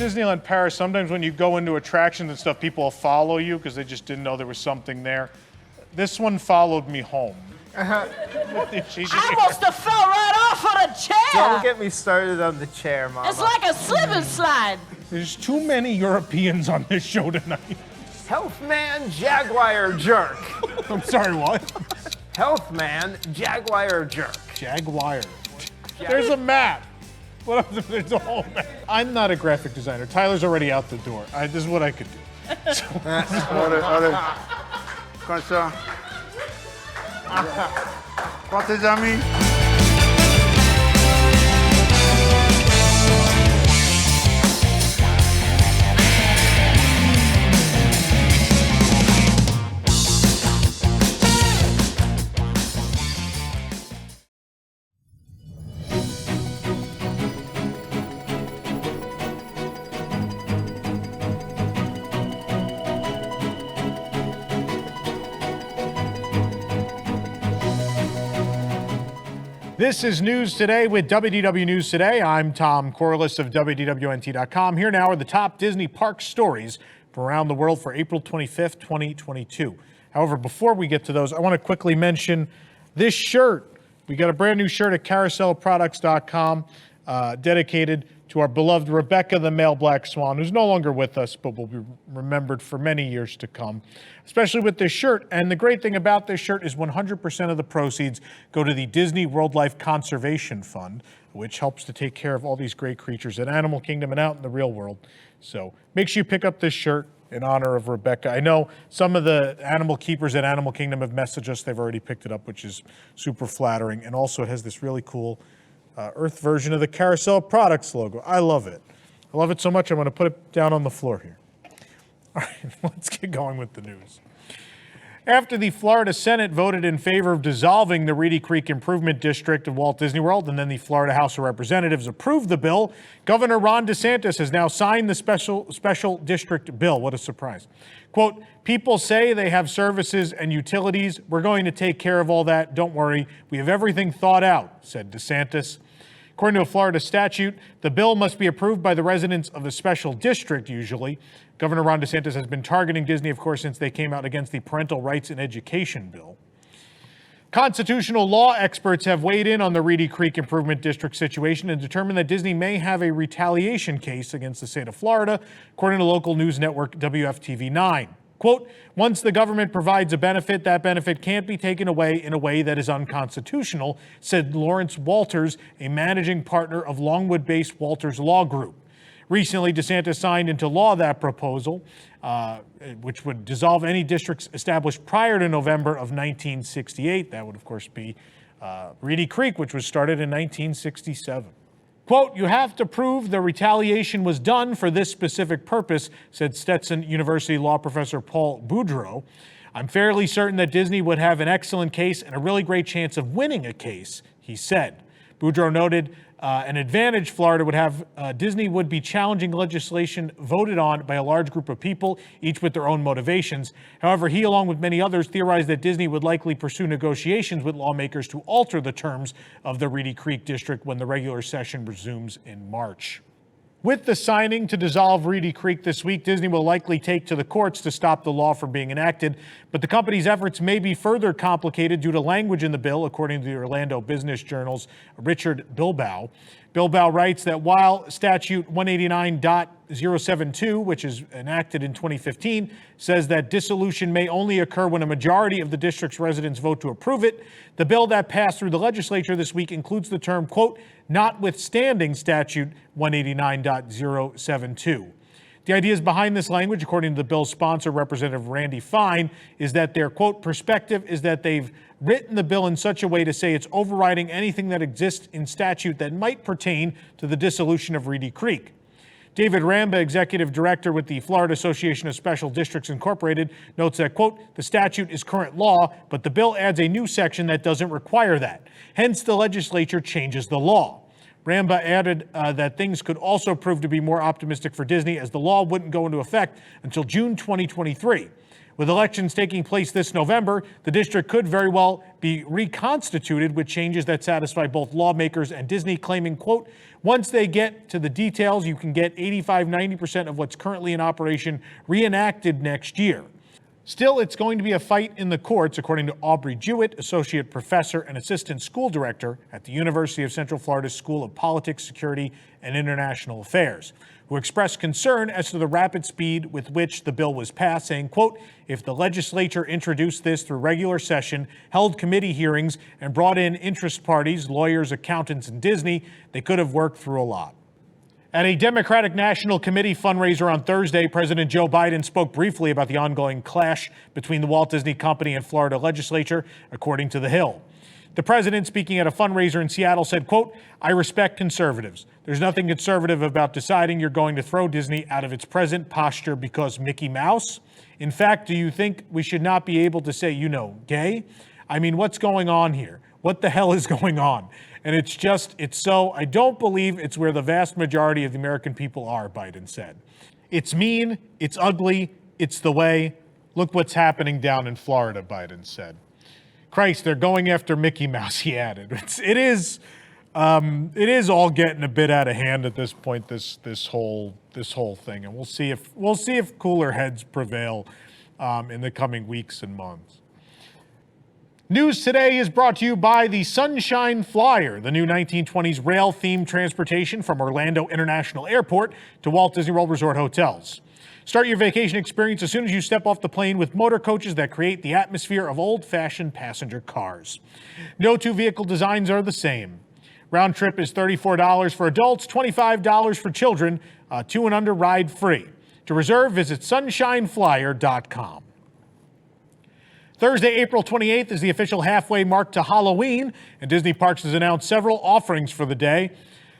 Disneyland Paris, sometimes when you go into attractions and stuff, people will follow you because they just didn't know there was something there. This one followed me home. I must have fell right off of the chair. Don't get me started on the chair, Mama. It's like a slip and slide. There's too many Europeans on this show tonight. Healthman Jaguar Jerk. I'm sorry, what? Healthman Jaguar Jerk. Jaguar. There's a map. What else? There's a whole map. I'm not a graphic designer. Tyler's already out the door. This is what I could do. Comme ça. Pour tes amis. This is News Today with WDW News Today. I'm Tom Corliss of WDWNT.com. Here now are the top Disney park stories from around the world for April 25th, 2022. However, before we get to those, I want to quickly mention this shirt. We got a brand new shirt at carouselproducts.com dedicated to our beloved Rebecca the male black swan, who's no longer with us, but will be remembered for many years to come, especially with this shirt. And the great thing about this shirt is 100% of the proceeds go to the Disney World Life Conservation Fund, which helps to take care of all these great creatures in Animal Kingdom and out in the real world. So make sure you pick up this shirt in honor of Rebecca. I know some of the animal keepers at Animal Kingdom have messaged us. They've already picked it up, which is super flattering. And also it has this really cool Earth version of the Carousel Products logo. I love it. I love it so much I'm going to put it down on the floor here. All right, let's get going with the news. After the Florida Senate voted in favor of dissolving the Reedy Creek Improvement District of Walt Disney World, and then the Florida House of Representatives approved the bill, Governor Ron DeSantis has now signed the special district bill. What a surprise. Quote, people say they have services and utilities. We're going to take care of all that. Don't worry. We have everything thought out, said DeSantis. According to a Florida statute, the bill must be approved by the residents of a special district, usually. Governor Ron DeSantis has been targeting Disney, of course, since they came out against the Parental Rights in Education bill. Constitutional law experts have weighed in on the Reedy Creek Improvement District situation and determined that Disney may have a retaliation case against the state of Florida, according to local news network WFTV9. Quote, once the government provides a benefit, that benefit can't be taken away in a way that is unconstitutional, said Lawrence Walters, a managing partner of Longwood-based Walters Law Group. Recently, DeSantis signed into law that proposal, which would dissolve any districts established prior to November of 1968. That would, of course, be Reedy Creek, which was started in 1967. Quote, you have to prove the retaliation was done for this specific purpose, said Stetson University law professor Paul Boudreau. I'm fairly certain that Disney would have an excellent case and a really great chance of winning a case, he said. Boudreau noted an advantage Florida would have. Disney would be challenging legislation voted on by a large group of people, each with their own motivations. However, he, along with many others, theorized that Disney would likely pursue negotiations with lawmakers to alter the terms of the Reedy Creek District when the regular session resumes in March. With the signing to dissolve Reedy Creek this week, Disney will likely take to the courts to stop the law from being enacted, but the company's efforts may be further complicated due to language in the bill, according to the Orlando Business Journal's Richard Bilbao. Bilbao writes that while Statute 189.072, which is enacted in 2015, says that dissolution may only occur when a majority of the district's residents vote to approve it, the bill that passed through the legislature this week includes the term, quote, notwithstanding Statute 189.072. The ideas behind this language, according to the bill's sponsor, Representative Randy Fine, is that their, quote, perspective is that they've written the bill in such a way to say it's overriding anything that exists in statute that might pertain to the dissolution of Reedy Creek. David Ramba, executive director with the Florida Association of Special Districts Incorporated, notes that, quote, the statute is current law, but the bill adds a new section that doesn't require that. Hence, the legislature changes the law. Ramba added that things could also prove to be more optimistic for Disney as the law wouldn't go into effect until June 2023. With elections taking place this November, the district could very well be reconstituted with changes that satisfy both lawmakers and Disney, claiming, quote, once they get to the details, you can get 85-90% of what's currently in operation reenacted next year. Still, it's going to be a fight in the courts, according to Aubrey Jewett, associate professor and assistant school director at the University of Central Florida School of Politics, Security, and International Affairs, who expressed concern as to the rapid speed with which the bill was passed, saying, quote, if the legislature introduced this through regular session, held committee hearings, and brought in interest parties, lawyers, accountants, and Disney, they could have worked through a lot. At a Democratic National Committee fundraiser on Thursday, President Joe Biden spoke briefly about the ongoing clash between the Walt Disney Company and Florida legislature, according to The Hill. The president, speaking at a fundraiser in Seattle, said, quote, I respect conservatives. There's nothing conservative about deciding you're going to throw Disney out of its present posture because Mickey Mouse. In fact, do you think we should not be able to say, gay? I mean, what's going on here? What the hell is going on? And I don't believe it's where the vast majority of the American people are, Biden said. It's mean, it's ugly, it's the way. Look what's happening down in Florida, Biden said. Christ, they're going after Mickey Mouse, he added. It is all getting a bit out of hand at this point, this whole thing. And we'll see if cooler heads prevail in the coming weeks and months. News Today is brought to you by the Sunshine Flyer, the new 1920s rail-themed transportation from Orlando International Airport to Walt Disney World Resort hotels. Start your vacation experience as soon as you step off the plane with motor coaches that create the atmosphere of old-fashioned passenger cars. No two vehicle designs are the same. Round trip is $34 for adults, $25 for children, 2 and under ride free. To reserve, visit sunshineflyer.com. Thursday, April 28th is the official halfway mark to Halloween, and Disney Parks has announced several offerings for the day.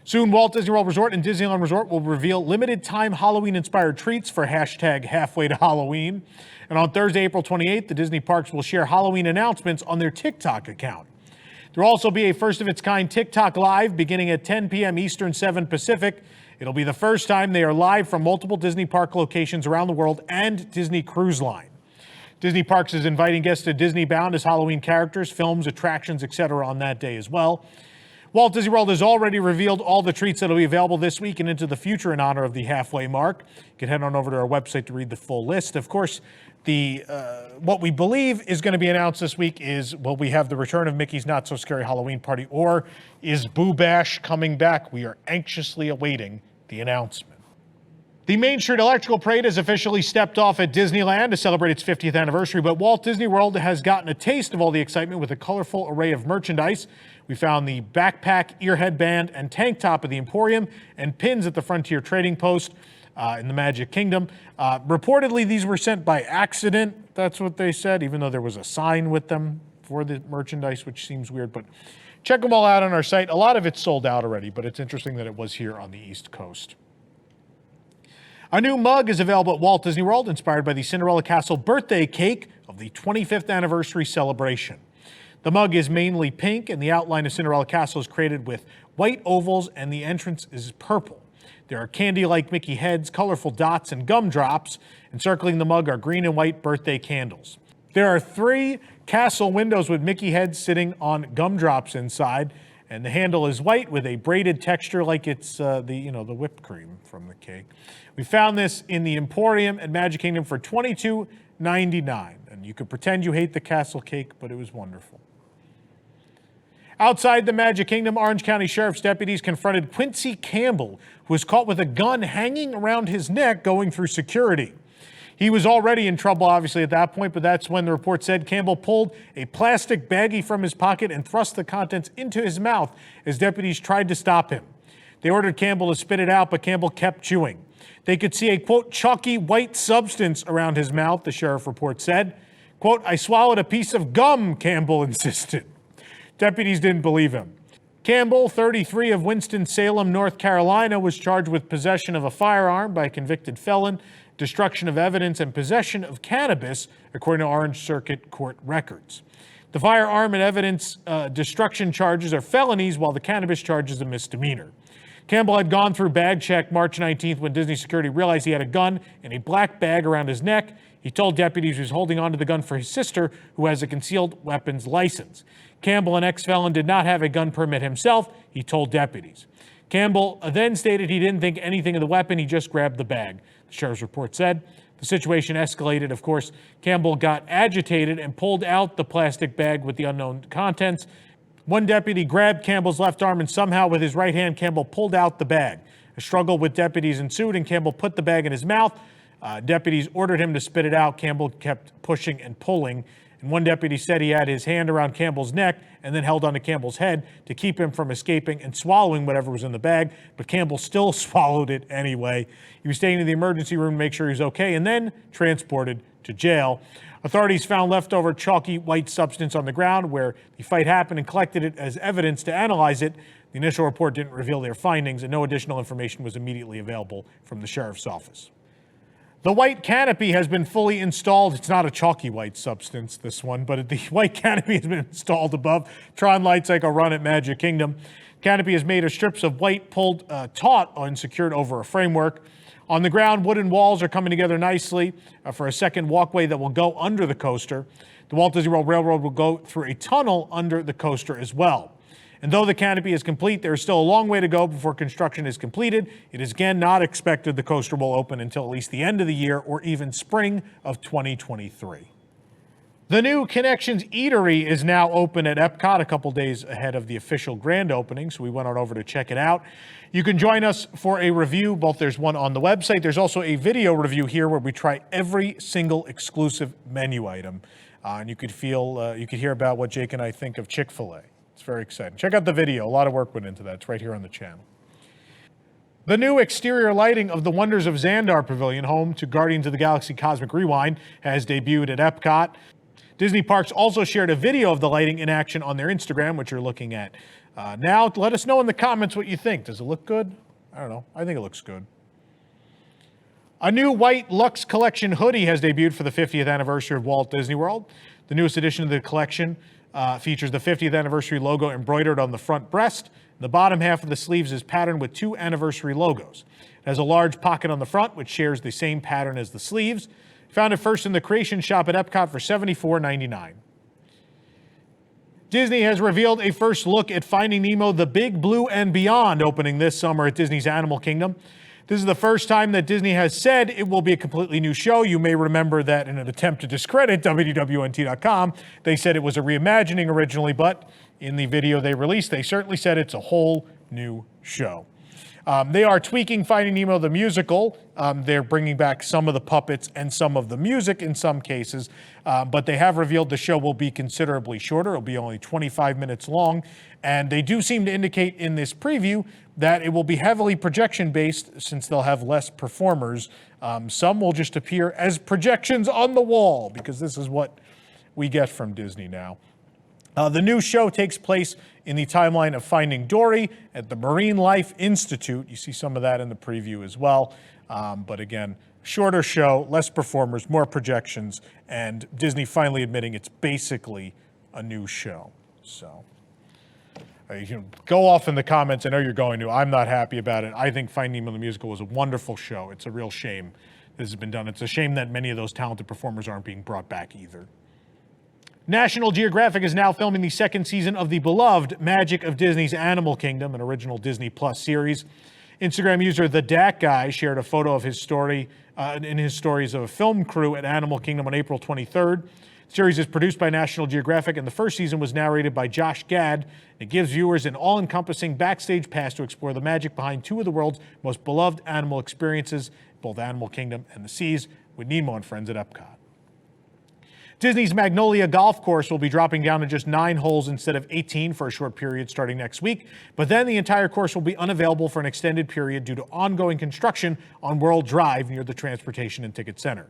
Soon, Walt Disney World Resort and Disneyland Resort will reveal limited-time Halloween-inspired treats for hashtag halfway to Halloween. And on Thursday, April 28th, the Disney Parks will share Halloween announcements on their TikTok account. There will also be a first-of-its-kind TikTok Live beginning at 10 p.m. Eastern, 7 Pacific. It'll be the first time they are live from multiple Disney Park locations around the world and Disney Cruise Line. Disney Parks is inviting guests to Disney Bound as Halloween characters, films, attractions, etc. on that day as well. Walt Disney World has already revealed all the treats that will be available this week and into the future in honor of the halfway mark. You can head on over to our website to read the full list. Of course, what we believe is going to be announced this week is, will we have the return of Mickey's Not So Scary Halloween Party, or is Boo Bash coming back? We are anxiously awaiting the announcement. The Main Street Electrical Parade has officially stepped off at Disneyland to celebrate its 50th anniversary, but Walt Disney World has gotten a taste of all the excitement with a colorful array of merchandise. We found the backpack, ear headband, and tank top of the Emporium, and pins at the Frontier Trading Post in the Magic Kingdom. Reportedly, these were sent by accident, that's what they said, even though there was a sign with them for the merchandise, which seems weird, but check them all out on our site. A lot of it's sold out already, but it's interesting that it was here on the East Coast. A new mug is available at Walt Disney World, inspired by the Cinderella Castle birthday cake of the 25th anniversary celebration. The mug is mainly pink, and the outline of Cinderella Castle is created with white ovals, and the entrance is purple. There are candy-like Mickey heads, colorful dots, and gumdrops. Encircling the mug are green and white birthday candles. There are 3 castle windows with Mickey heads sitting on gumdrops inside, and the handle is white with a braided texture like it's the whipped cream from the cake. We found this in the Emporium at Magic Kingdom for $22.99, and you could pretend you hate the castle cake, but it was wonderful. Outside the Magic Kingdom, Orange County Sheriff's deputies confronted Quincy Campbell, who was caught with a gun hanging around his neck going through security. He was already in trouble, obviously, at that point, but that's when the report said Campbell pulled a plastic baggie from his pocket and thrust the contents into his mouth as deputies tried to stop him. They ordered Campbell to spit it out, but Campbell kept chewing. They could see a, quote, chalky white substance around his mouth, the sheriff report said. Quote, I swallowed a piece of gum, Campbell insisted. Deputies didn't believe him. Campbell, 33, of Winston-Salem, North Carolina, was charged with possession of a firearm by a convicted felon, destruction of evidence, and possession of cannabis, according to Orange Circuit Court records. The firearm and evidence destruction charges are felonies, while the cannabis charge is a misdemeanor. Campbell had gone through bag check March 19th when Disney security realized he had a gun in a black bag around his neck. He told deputies he was holding onto the gun for his sister, who has a concealed weapons license. Campbell, an ex-felon, did not have a gun permit himself, he told deputies. Campbell then stated he didn't think anything of the weapon, he just grabbed the bag. The sheriff's report said the situation escalated. Of course, Campbell got agitated and pulled out the plastic bag with the unknown contents. One deputy grabbed Campbell's left arm and somehow with his right hand, Campbell pulled out the bag. A struggle with deputies ensued and Campbell put the bag in his mouth. Deputies ordered him to spit it out. Campbell kept pushing and pulling. And one deputy said he had his hand around Campbell's neck and then held onto Campbell's head to keep him from escaping and swallowing whatever was in the bag. But Campbell still swallowed it anyway. He was taken to the emergency room to make sure he was okay and then transported to jail. Authorities found leftover chalky white substance on the ground where the fight happened and collected it as evidence to analyze it. The initial report didn't reveal their findings and no additional information was immediately available from the sheriff's office. The white canopy has been fully installed. It's not a chalky white substance, this one, but the white canopy has been installed above TRON Lightcycle run at Magic Kingdom. Canopy is made of strips of white pulled taut and secured over a framework. On the ground, wooden walls are coming together nicely for a second walkway that will go under the coaster. The Walt Disney World Railroad will go through a tunnel under the coaster as well. And though the canopy is complete, there is still a long way to go before construction is completed. It is again not expected the coaster will open until at least the end of the year or even spring of 2023. The new Connections Eatery is now open at Epcot a couple days ahead of the official grand opening, so we went on over to check it out. You can join us for a review. There's one on the website. There's also a video review here where we try every single exclusive menu item. And you could hear about what Jake and I think of Chick-fil-A. It's very exciting. Check out the video. A lot of work went into that. It's right here on the channel. The new exterior lighting of the Wonders of Xandar Pavilion, home to Guardians of the Galaxy Cosmic Rewind, has debuted at Epcot. Disney Parks also shared a video of the lighting in action on their Instagram, which you're looking at now. Let us know in the comments what you think. Does it look good? I don't know. I think it looks good. A new white Luxe Collection hoodie has debuted for the 50th anniversary of Walt Disney World. The newest edition of the collection features the 50th anniversary logo embroidered on the front breast. The bottom half of the sleeves is patterned with 2 anniversary logos. It has a large pocket on the front, which shares the same pattern as the sleeves. Found it first in the Creation Shop at Epcot for $74.99. Disney has revealed a first look at Finding Nemo, The Big Blue and Beyond, opening this summer at Disney's Animal Kingdom. This is the first time that Disney has said it will be a completely new show. You may remember that in an attempt to discredit WDWNT.com, they said it was a reimagining originally, but in the video they released, they certainly said it's a whole new show. They are tweaking Finding Nemo the musical. They're bringing back some of the puppets and some of the music in some cases, but they have revealed the show will be considerably shorter. It'll be only 25 minutes long, and they do seem to indicate in this preview that it will be heavily projection-based since they'll have less performers. Some will just appear as projections on the wall because this is what we get from Disney now. The new show takes place in the timeline of Finding Dory at the Marine Life Institute. You see some of that in the preview as well. But again, shorter show, less performers, more projections, and Disney finally admitting it's basically a new show. So you can go off in the comments. I know you're going to. I'm not happy about it. I think Finding Nemo the musical was a wonderful show. It's a real shame this has been done. It's a shame that many of those talented performers aren't being brought back either. National Geographic is now filming the second season of the beloved Magic of Disney's Animal Kingdom, an original Disney Plus series. Instagram user The Dak Guy shared a photo of his story in his stories of a film crew at Animal Kingdom on April 23rd. The series is produced by National Geographic, and the first season was narrated by Josh Gad. It gives viewers an all-encompassing backstage pass to explore the magic behind 2 of the world's most beloved animal experiences, both Animal Kingdom and the seas, with Nemo and friends at Epcot. Disney's Magnolia Golf Course will be dropping down to just 9 holes instead of 18 for a short period starting next week, but then the entire course will be unavailable for an extended period due to ongoing construction on World Drive near the Transportation and Ticket Center.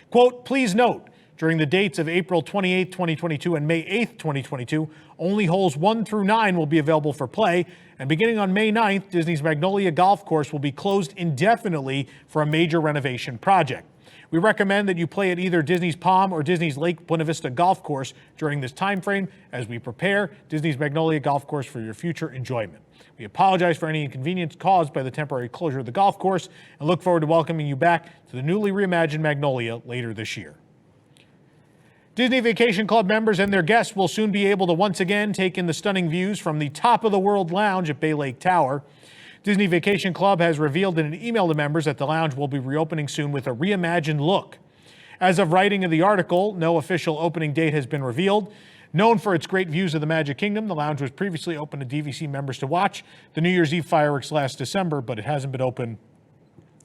Quote, please note, during the dates of April 28, 2022 and May 8, 2022, only holes 1 through 9 will be available for play, and beginning on May 9th, Disney's Magnolia Golf Course will be closed indefinitely for a major renovation project. We recommend that you play at either Disney's Palm or Disney's Lake Buena Vista Golf Course during this time frame as we prepare Disney's Magnolia Golf Course for your future enjoyment. We apologize for any inconvenience caused by the temporary closure of the golf course and look forward to welcoming you back to the newly reimagined Magnolia later this year. Disney Vacation Club members and their guests will soon be able to once again take in the stunning views from the top of the world lounge at Bay Lake Tower. Disney Vacation Club has revealed in an email to members that the lounge will be reopening soon with a reimagined look. As of writing of the article, no official opening date has been revealed. Known for its great views of the Magic Kingdom, the lounge was previously open to DVC members to watch the New Year's Eve fireworks last December, but it hasn't been open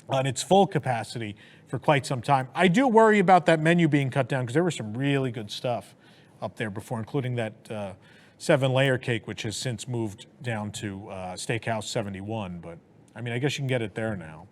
on its full capacity for quite some time. I do worry about that menu being cut down because there was some really good stuff up there before, including that 7-layer cake, which has since moved down to Steakhouse 71. But, I mean, I guess you can get it there now.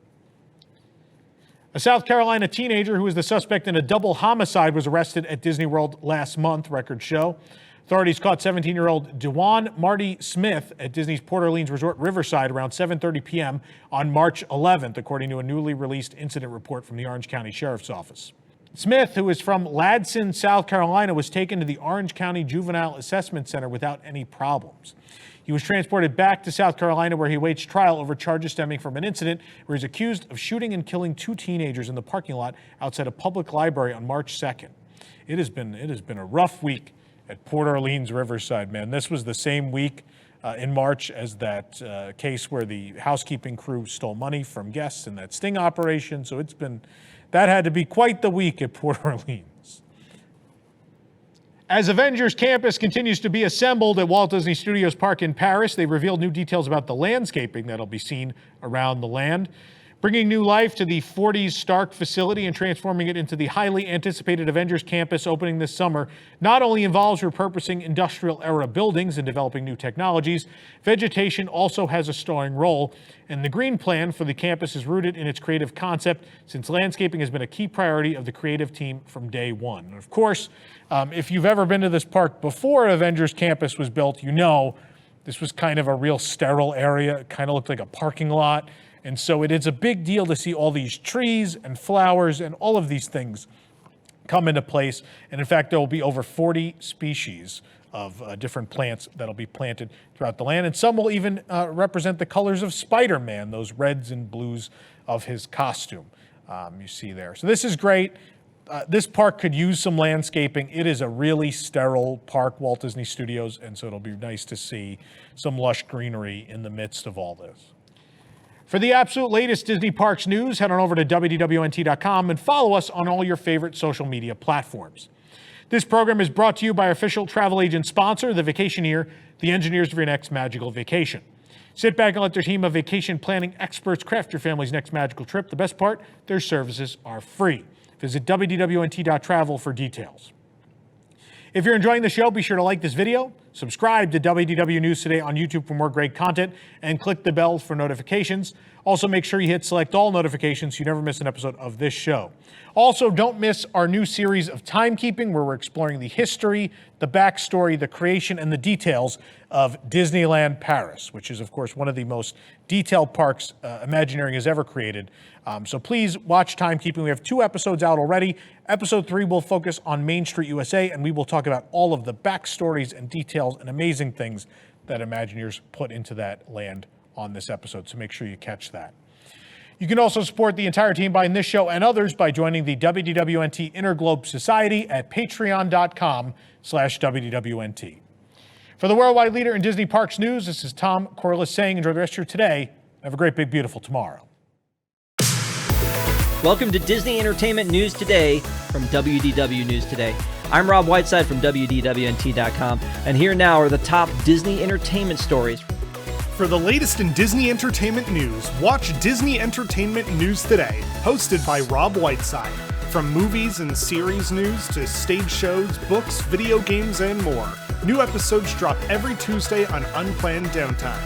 A South Carolina teenager who was the suspect in a double homicide was arrested at Disney World last month, records show. Authorities caught 17-year-old Dewan Marty Smith at Disney's Port Orleans Resort Riverside around 7:30 p.m. on March 11th, according to a newly released incident report from the Orange County Sheriff's Office. Smith, who is from Ladson, South Carolina, was taken to the Orange County Juvenile Assessment Center without any problems. He was transported back to South Carolina where he awaits trial over charges stemming from an incident where he's accused of shooting and killing 2 teenagers in the parking lot outside a public library on March 2nd. It has been a rough week at Port Orleans Riverside, man. This was the same week in March as that case where the housekeeping crew stole money from guests in that sting operation. So that had to be quite the week at Port Orleans. As Avengers Campus continues to be assembled at Walt Disney Studios Park in Paris, they revealed new details about the landscaping that'll be seen around the land, bringing new life to the 40s Stark facility and transforming it into the highly anticipated Avengers Campus opening this summer. Not only involves repurposing industrial-era buildings and developing new technologies, vegetation also has a starring role, and the green plan for the campus is rooted in its creative concept, since landscaping has been a key priority of the creative team from day one. And of course, if you've ever been to this park before Avengers Campus was built, you know this was kind of a real sterile area. It kind of looked like a parking lot. And so it is a big deal to see all these trees and flowers and all of these things come into place. And in fact, there will be over 40 species of different plants that'll be planted throughout the land. And some will even represent the colors of Spider-Man, those reds and blues of his costume you see there. So this is great. This park could use some landscaping. It is a really sterile park, Walt Disney Studios, and so it'll be nice to see some lush greenery in the midst of all this. For the absolute latest Disney Parks news, head on over to WDWNT.com and follow us on all your favorite social media platforms. This program is brought to you by our official travel agent sponsor, the Vacationeer, the engineers of your next magical vacation. Sit back and let their team of vacation planning experts craft your family's next magical trip. The best part, their services are free. Visit WDWNT.travel for details. If you're enjoying the show, be sure to like this video, subscribe to WDW News Today on YouTube for more great content, and click the bell for notifications. Also, make sure you hit select all notifications so you never miss an episode of this show. Also, don't miss our new series of timekeeping where we're exploring the history, the backstory, the creation, and the details of Disneyland Paris, which is, of course, one of the most detailed parks Imagineering has ever created. So please watch timekeeping. We have 2 episodes out already. Episode 3 will focus on Main Street USA, and we will talk about all of the backstories and details and amazing things that Imagineers put into that land on this episode. So make sure you catch that. You can also support the entire team behind this show and others by joining the WDWNT Interglobe Society at patreon.com/WDWNT. For the worldwide leader in Disney Parks news, this is Tom Corliss saying enjoy the rest of your today. Have a great, big, beautiful tomorrow. Welcome to Disney Entertainment News Today from WDW News Today. I'm Rob Whiteside from WDWNT.com, and here now are the top Disney entertainment stories. For the latest in Disney entertainment news, watch Disney Entertainment News Today, hosted by Rob Whiteside. From movies and series news to stage shows, books, video games, and more. New episodes drop every Tuesday on Unplanned Downtime.